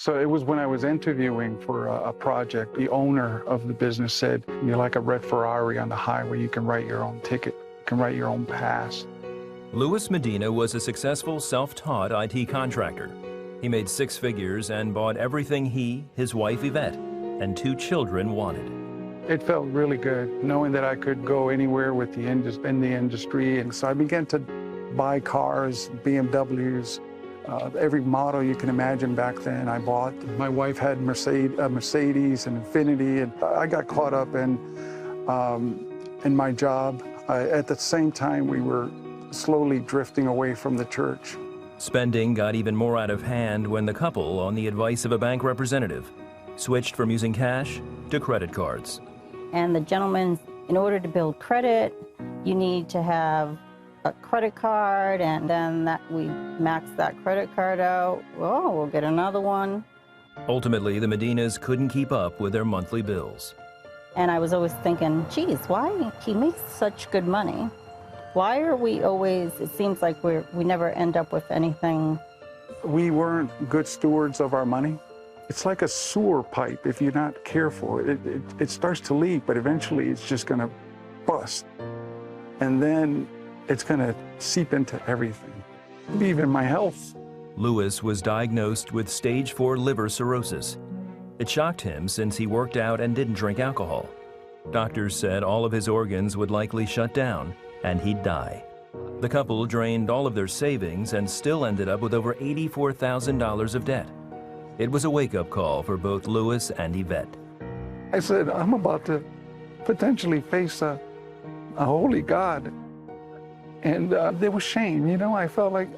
So it was when I was interviewing for a project, the owner of the business said, you're like a red Ferrari on the highway. You can write your own ticket, you can write your own pass. Louis Medina was a successful self-taught IT contractor. He made six figures and bought everything he, his wife Yvette, and two children wanted. It felt really good knowing that I could go anywhere with in the industry. And so I began to buy cars, BMWs, every model you can imagine back then I bought. My wife had Mercedes and Infiniti, and I got caught up in my job. At the same time, we were slowly drifting away from the church. Spending got even more out of hand when the couple, on the advice of a bank representative, switched from using cash to credit cards. And the gentleman, in order to build credit, you need to have a credit card, and then we max that credit card out. Oh, we'll get another one. Ultimately, the Medinas couldn't keep up with their monthly bills. And I was always thinking, geez, why he makes such good money? Why are we always, it seems like we never end up with anything. We weren't good stewards of our money. It's like a sewer pipe. If you're not careful, it starts to leak, but eventually it's just going to bust. And then it's going to seep into everything, even my health. Louis was diagnosed with stage 4 liver cirrhosis. It shocked him since he worked out and didn't drink alcohol. Doctors said all of his organs would likely shut down and he'd die. The couple drained all of their savings and still ended up with over $84,000 of debt. It was a wake-up call for both Louis and Yvette. I said, I'm about to potentially face a holy God. And there was shame, you know. I felt like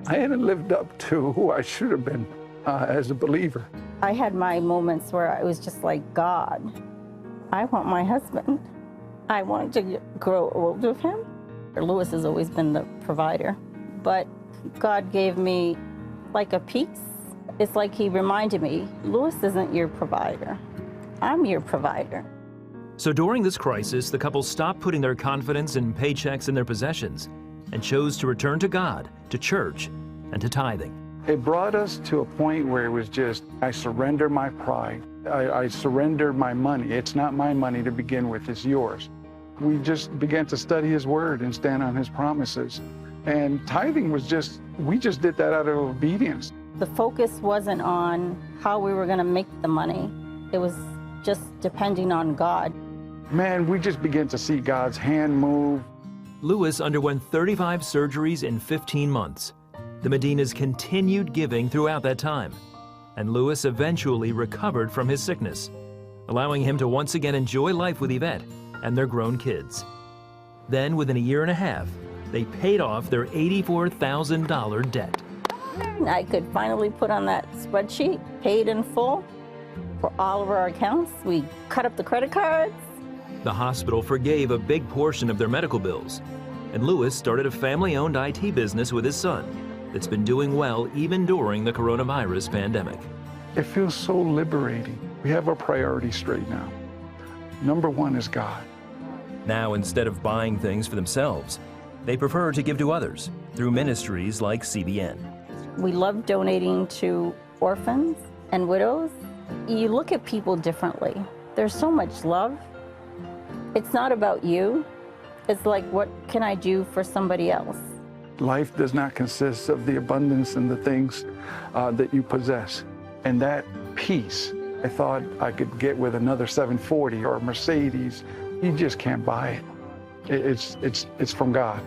I hadn't lived up to who I should have been as a believer. I had my moments where I was just like, God, I want my husband. I wanted to grow old with him. Louis has always been the provider, but God gave me like a peace. It's like he reminded me, Louis isn't your provider. I'm your provider. So during this crisis, the couple stopped putting their confidence in paychecks and their possessions and chose to return to God, to church, and to tithing. It brought us to a point where it was just, I surrender my pride. I surrender my money. It's not my money to begin with, it's yours. We just began to study his word and stand on his promises. And tithing was just, we just did that out of obedience. The focus wasn't on how we were going to make the money. It was just depending on God. Man, we just began to see God's hand move. Louis underwent 35 surgeries in 15 months. The Medinas continued giving throughout that time, and Louis eventually recovered from his sickness, allowing him to once again enjoy life with Yvette and their grown kids. Then, within a year and a half, they paid off their $84,000 debt. I could finally put on that spreadsheet, paid in full for all of our accounts. We cut up the credit cards. The hospital forgave a big portion of their medical bills, and Louis started a family-owned IT business with his son that's been doing well even during the coronavirus pandemic. It feels so liberating. We have our priorities straight now. Number one is God. Now, instead of buying things for themselves, they prefer to give to others through ministries like CBN. We love donating to orphans and widows. You look at people differently. There's so much love. It's not about you. It's like, what can I do for somebody else? Life does not consist of the abundance and the things that you possess. And that peace, I thought I could get with another 740 or a Mercedes. You just can't buy it. It's from God.